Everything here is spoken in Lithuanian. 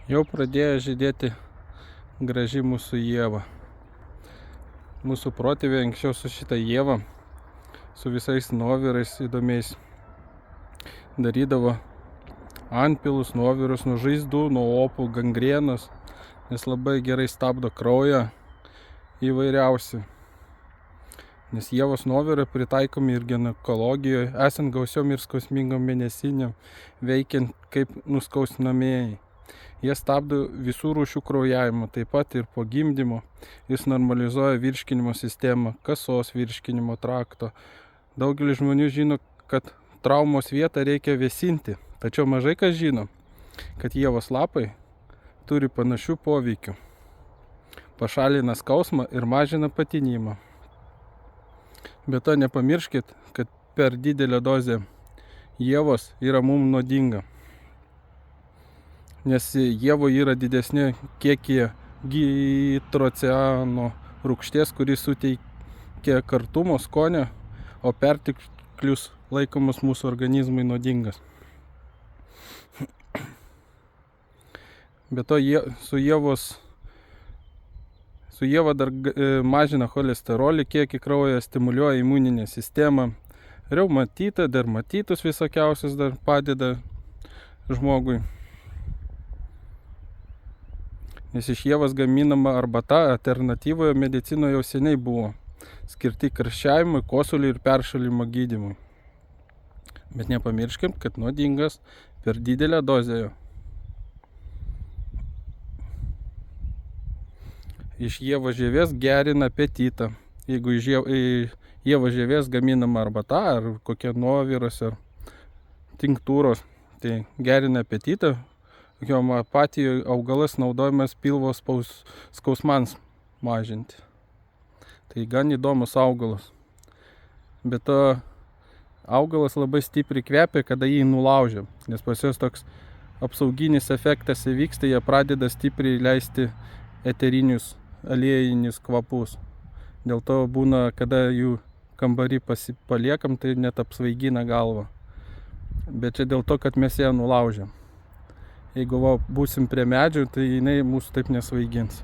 Jau pradėjo žydėti graži mūsų ieva. Mūsų protėviai anksčiau su šitą ievą, su visais nuovirais įdomiais, darydavo antpilus, nuovirus nuo žaizdų, nuo opų, gangrienos, nes labai gerai stabdo kraują įvairiausi. Nes ievos nuovirai pritaikomi ir ginekologijoje, esant gausiom ir skausmingom mėnesiniam, veikiant kaip nuskausminamieji. Jie stabdo visų rūšių kraujavimą, taip pat ir po gimdymo. Jis normalizuoja virškinimo sistemą, kasos virškinimo trakto. Daugelis žmonių žino, kad traumos vietą reikia vėsinti, tačiau mažai kas žino, kad ievos lapai turi panašių poveikių. Pašalina skausmą ir mažina patinimą. Bet to nepamirškit, kad per didelę dozę ievos yra mums nuodinga. Nes ievo yra didesnė kiekyje gitrociano rūgšties, kuris suteikia kartumo, skonio, o perteklius laikomas mūsų organizmui nuodingas. Be to su ieva dar mažina cholesterolį kiekį kraujoje, stimuliuoja imuninę sistemą, reumatitą, dermatitus visokiausius dar padeda žmogui. Nes iš ievos gaminama arbata alternatyvoje medicinoje jau seniai buvo skirti karščiavimui, kosuliui ir peršalimo gydymui. Bet nepamirškim, kad nuodingas per didelę dozę. Iš ievos žievės gerina apetitą. Jeigu iš ievos žievės gaminama arbata ar kokie nuoviras ar tinktūros, tai gerina apetitą. Homeopatijoje augalas naudojamas pilvo skausmams mažinti. Tai gan įdomus augalas. Bet to augalas labai stipriai kvepia, kada jį nulaužia. Nes pas juos toks apsauginis efektas įvyksta, jie pradeda stipriai leisti eterinius aliejinius kvapus. Dėl to būna, kada jų kambarį paliekam, tai net apsvaigina galvą. Bet čia dėl to, kad mes ją nulaužiam. Jeigu būsim prie medžių, tai jinai mūsų taip nesvaigins.